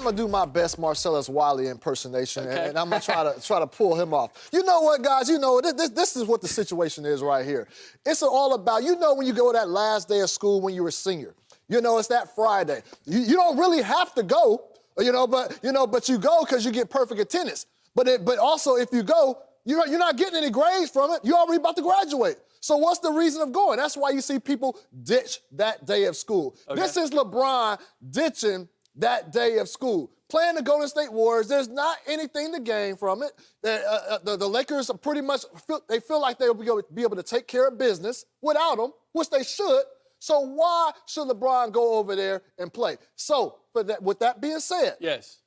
I'm gonna do my best Marcellus Wiley impersonation, Okay. and I'm gonna try to pull him off. You know what, guys? You know this is what the situation is right here. It's all about, you know, when you go that last day of school when you were a senior. You know, it's that Friday. You don't really have to go, but you go because you get perfect attendance. But also if you go, you're not getting any grades from it. You're already about to graduate. So what's the reason of going? That's why you see people ditch that day of school. Okay. This is LeBron ditching that day of school. Playing the Golden State Warriors, there's not anything to gain from it. The Lakers are pretty much, they feel like they'll be able to take care of business without him, which they should. So why should LeBron go over there and play? So with that being said, yes,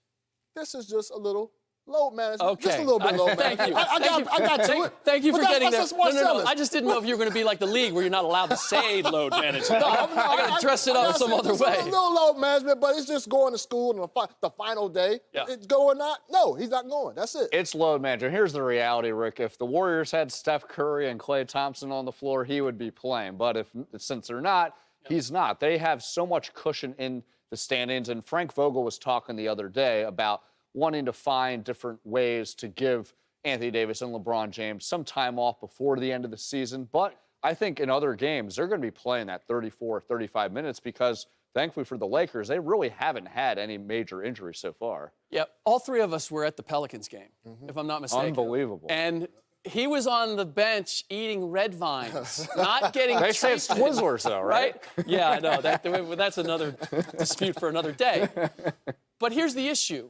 this is just a little load management. Okay. Just a little bit load management. Thank you. I got to it. Thank you for getting there. No. I just didn't know if you were going to be like the league where you're not allowed to say load management. I got to dress it up some other way. It's a little load management, but it's just going to school on the final day. Yeah. It's going not? No, he's not going. That's it. It's load management. Here's the reality, Rick. If the Warriors had Steph Curry and Klay Thompson on the floor, he would be playing. But since they're not, he's not. They have so much cushion in the standings. And Frank Vogel was talking the other day about wanting to find different ways to give Anthony Davis and LeBron James some time off before the end of the season. But I think in other games, they're going to be playing that 34, 35 minutes because, thankfully for the Lakers, they really haven't had any major injuries so far. Yep. All three of us were at the Pelicans game, if I'm not mistaken. Unbelievable. And he was on the bench eating red vines, not getting They say it's Twizzlers, though, right? Yeah, I know. That's another dispute for another day. But here's the issue.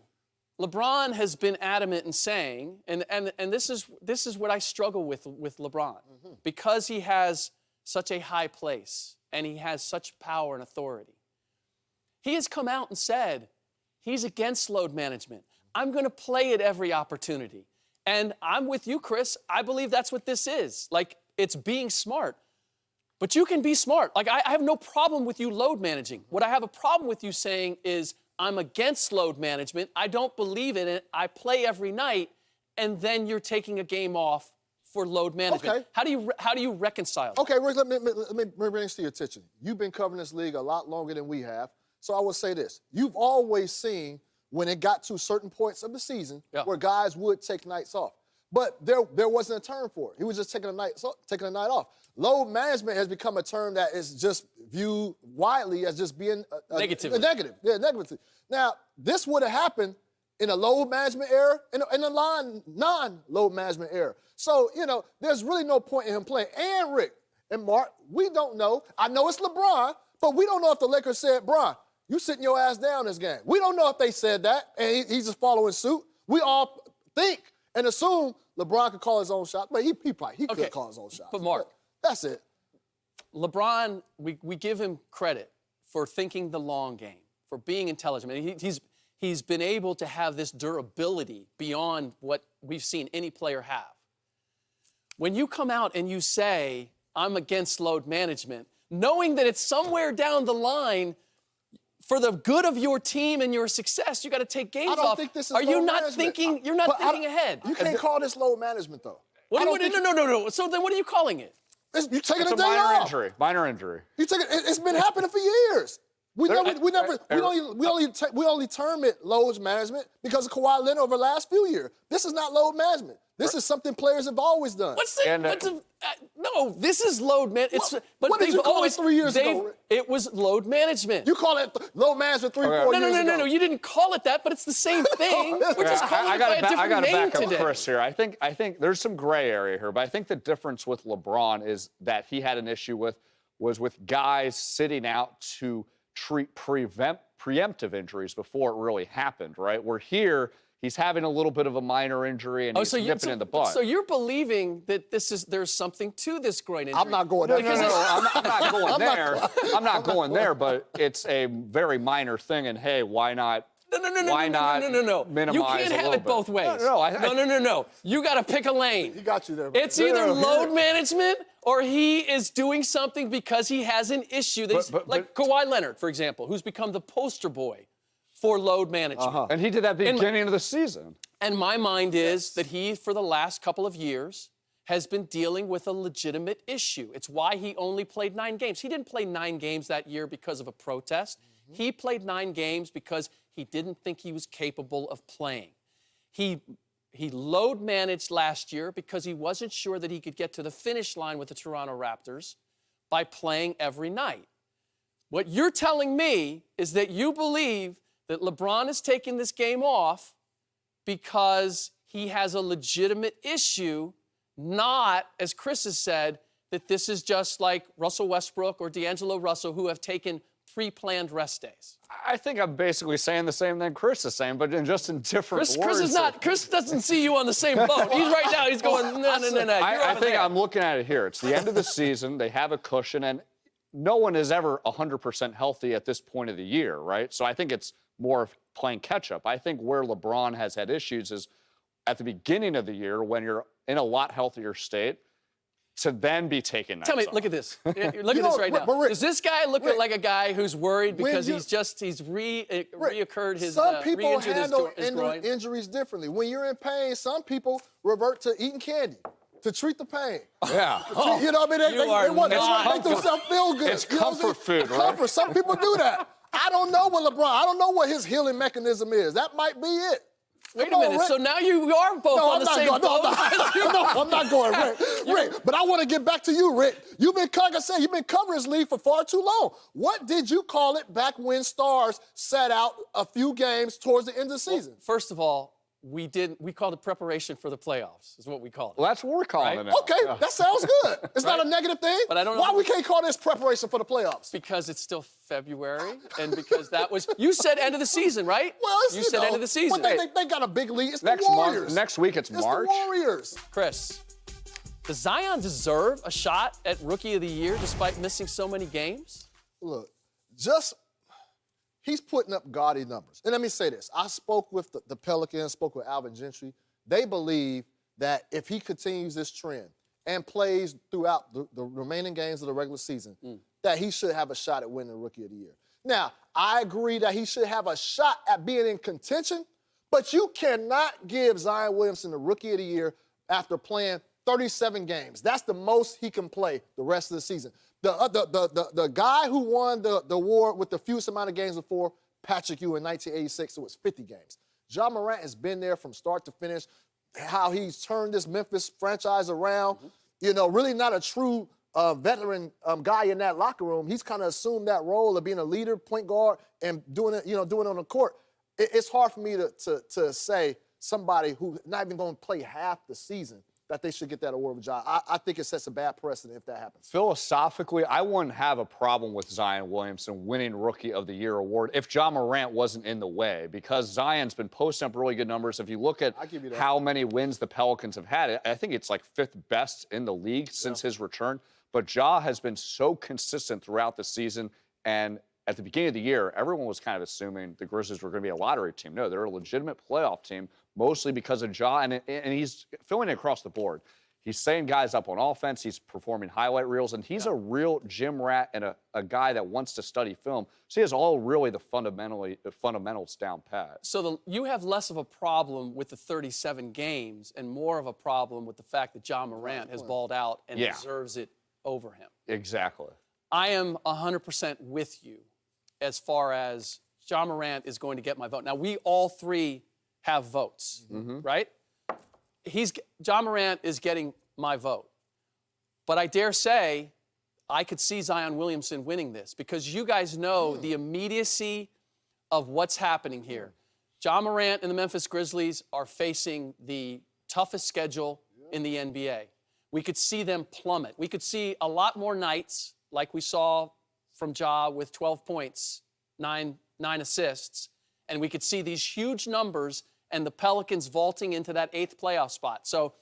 LeBron has been adamant in saying, and this is what I struggle with LeBron, because he has such a high place and he has such power and authority. He has come out and said he's against load management. I'm going to play at every opportunity. And I'm with you, Chris. I believe that's what this is. Like, it's being smart. But you can be smart. Like, I have no problem with you load managing. What I have a problem with you saying is, I'm against load management. I don't believe in it. I play every night, and then you're taking a game off for load management. Okay. How do you reconcile that? Okay, Rick, let me bring this to your attention. You've been covering this league a lot longer than we have, so I will say this. You've always seen when it got to certain points of the season where guys would take nights off. But there wasn't a term for it. He was just taking a night off. Load management has become a term that is just viewed widely as just being negative. Yeah, negative. Now, this would have happened in a load management era, in a non-load management era. So, there's really no point in him playing. And Rick and Mark, we don't know. I know it's LeBron, but we don't know if the Lakers said, Bron, you sitting your ass down this game. We don't know if they said that, and he's just following suit. We all think and assume LeBron could call his own shot, but he could call his own shot. But Mark, that's it. LeBron, we give him credit for thinking the long game, for being intelligent. I mean, he's been able to have this durability beyond what we've seen any player have. When you come out and you say, I'm against load management, knowing that it's somewhere down the line, for the good of your team and your success, you got to take games off. I don't think this is Are you load not management. thinking? You're not thinking ahead. You can't call this load management, though. No. So then, what are you calling it? You taking It's a a day minor off. injury. Minor injury. It's been happening for years. We only term it load management because of Kawhi Leonard over the last few years. This is not load management. This is something players have always done. No, this is load management. What did you call it 3 years ago, Rick? It was load management. You call it load management 4 years ago. No. You didn't call it that, but it's the same thing. We're just calling it by a different name today. I got to back up Chris here. I think there's some gray area here, but I think the difference with LeBron is that he had an issue was with guys sitting out to treat preemptive injuries before it really happened, right? Where here, he's having a little bit of a minor injury and he's nipping in the butt. So you're believing that there's something to this groin injury? I'm not going there. No, I'm not going there. I'm not going there, but it's a very minor thing, and hey, why not? No. Minimize You can't have it both ways. No. You got to pick a lane. He got you there. Bro. It's either load management or he is doing something because he has an issue. Like Kawhi Leonard, for example, who's become the poster boy for load management. And he did that at the beginning of the season. And my mind is that he, for the last couple of years, has been dealing with a legitimate issue. It's why he only played 9 games. He didn't play 9 games that year because of a protest. He played 9 games because he didn't think he was capable of playing. He load managed last year because he wasn't sure that he could get to the finish line with the Toronto Raptors by playing every night. What you're telling me is that you believe that LeBron is taking this game off because he has a legitimate issue, not, as Chris has said, that this is just like Russell Westbrook or D'Angelo Russell who have taken pre-planned rest days. I think I'm basically saying the same thing Chris is saying, but just in different words. Chris doesn't see you on the same boat. He's going, no. I think I'm looking at it here. It's the end of the season. They have a cushion, and no one is ever 100% healthy at this point of the year, right? So I think it's more of playing catch-up. I think where LeBron has had issues is at the beginning of the year when you're in a lot healthier state, to then be taken nights off. Look at this. Look at this right now. Does this guy look like a guy who's worried because he's reoccurred his Some people handle his groin? injuries differently. When you're in pain, some people revert to eating candy to treat the pain. Yeah. You know what I mean? They want to make themselves feel good. It's comfort food, right? Comfort. Some people do that. I don't know what LeBron, I don't know what his healing mechanism is. That might be it. Wait a minute. So now you are both on the same boat. No, I'm not going, Rick. But I want to get back to you, Rick. Like I said, you've been covering this league for far too long. What did you call it back when stars sat out a few games towards the end of the season? First of all, we called it preparation for the playoffs, is what we called it. Well, that's what we're calling it now. Okay, that sounds good. It's not a negative thing. But I don't know why we can't call this preparation for the playoffs. Because it's still February, and because that was you said end of the season, right? Well, you said end of the season. But they got a big lead. It's the Next Warriors. Next week it's March. It's the Warriors. Chris, does Zion deserve a shot at Rookie of the Year despite missing so many games? Look, he's putting up gaudy numbers. And let me say this. I spoke with the Pelicans, spoke with Alvin Gentry. They believe that if he continues this trend and plays throughout the remaining games of the regular season, that he should have a shot at winning Rookie of the Year. Now, I agree that he should have a shot at being in contention, but you cannot give Zion Williamson the Rookie of the Year after playing 37 games. That's the most he can play the rest of the season. The guy who won the award with the fewest amount of games before, Patrick Ewing in 1986, it was 50 games. Ja Morant has been there from start to finish, how he's turned this Memphis franchise around. Really not a true veteran guy in that locker room. He's kind of assumed that role of being a leader, point guard, and doing it on the court. It's hard for me to say somebody who's not even going to play half the season that they should get that award with Ja. I think it sets a bad precedent if that happens. Philosophically, I wouldn't have a problem with Zion Williamson winning Rookie of the Year award if Ja Morant wasn't in the way, because Zion's been posting up really good numbers. If you look at how many wins the Pelicans have had, I think it's like 5th best in the league since his return. But Ja has been so consistent throughout the season, and at the beginning of the year, everyone was kind of assuming the Grizzlies were going to be a lottery team. No, they're a legitimate playoff team, mostly because of Ja, and he's filling it across the board. He's setting guys up on offense. He's performing highlight reels, and he's a real gym rat and a guy that wants to study film. So he has all really the fundamentals down pat. So you have less of a problem with the 37 games and more of a problem with the fact that Ja Morant has balled out and deserves it over him. Exactly. I am 100% with you as far as Ja Morant is going to get my vote. Now, we all three have votes, right? Ja Morant is getting my vote. But I dare say I could see Zion Williamson winning this because you guys know the immediacy of what's happening here. Ja Morant and the Memphis Grizzlies are facing the toughest schedule in the NBA. We could see them plummet. We could see a lot more nights like we saw from Ja with 12 points, 9 assists, and we could see these huge numbers and the Pelicans vaulting into that 8th playoff spot. So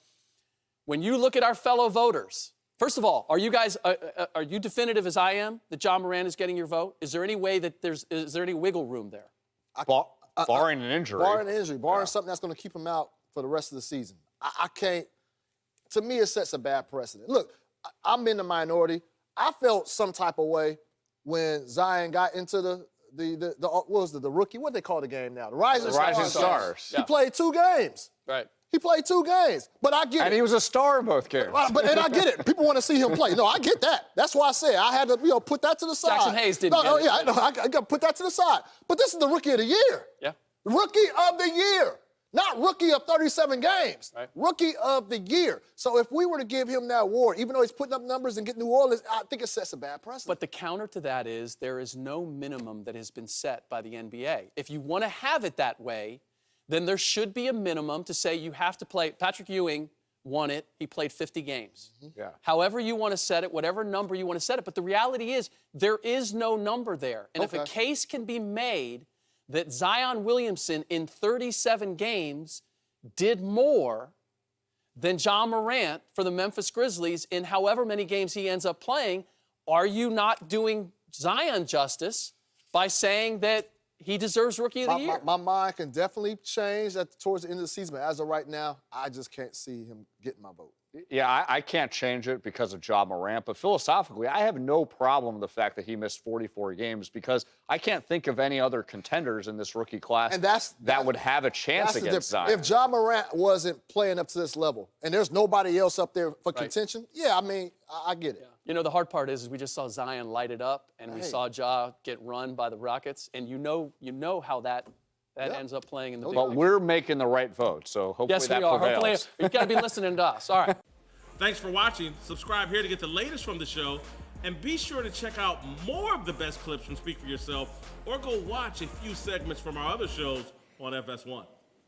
when you look at our fellow voters, first of all, are you guys, are you definitive as I am that Ja Morant is getting your vote? Is there any way that is there any wiggle room there? Barring an injury. Barring an injury, barring something that's going to keep him out for the rest of the season. I can't, to me, it sets a bad precedent. Look, I'm in the minority. I felt some type of way when Zion got into the what was the rookie? What do they call the game now? The Rising Stars. Stars. He played 2 games. Right. He played 2 games, but I get it. And he was a star in both games. And I get it. People want to see him play. No, I get that. That's why I said I had to, put that to the side. Jackson Hayes didn't get it. Yeah, I got to put that to the side. But this is the rookie of the year. Yeah. Rookie of the year. Not rookie of 37 games. Right. Rookie of the year. So if we were to give him that award, even though he's putting up numbers and getting New Orleans, I think it sets a bad precedent. But the counter to that is there is no minimum that has been set by the NBA. If you want to have it that way, then there should be a minimum to say you have to play. Patrick Ewing won it. He played 50 games. Yeah. However you want to set it, whatever number you want to set it. But the reality is there is no number there. And if a case can be made that Zion Williamson in 37 games did more than Ja Morant for the Memphis Grizzlies in however many games he ends up playing, are you not doing Zion justice by saying that he deserves Rookie of the Year? My mind can definitely change towards the end of the season, but as of right now, I just can't see him getting my vote. Yeah, I can't change it because of Ja Morant, but philosophically, I have no problem with the fact that he missed 44 games because I can't think of any other contenders in this rookie class that would have a chance against Zion. If Ja Morant wasn't playing up to this level and there's nobody else up there for contention, yeah, I mean, I get it. Yeah. You know, the hard part is we just saw Zion light it up, and we saw Ja get run by the Rockets, and you know how that ends up playing in the big But picture. we're making the right vote, so hopefully Yes, that we are. prevails. Hopefully, you've got to be listening to us. All right. Thanks for watching. Subscribe here to get the latest from the show. And be sure to check out more of the best clips from Speak For Yourself or go watch a few segments from our other shows on FS1.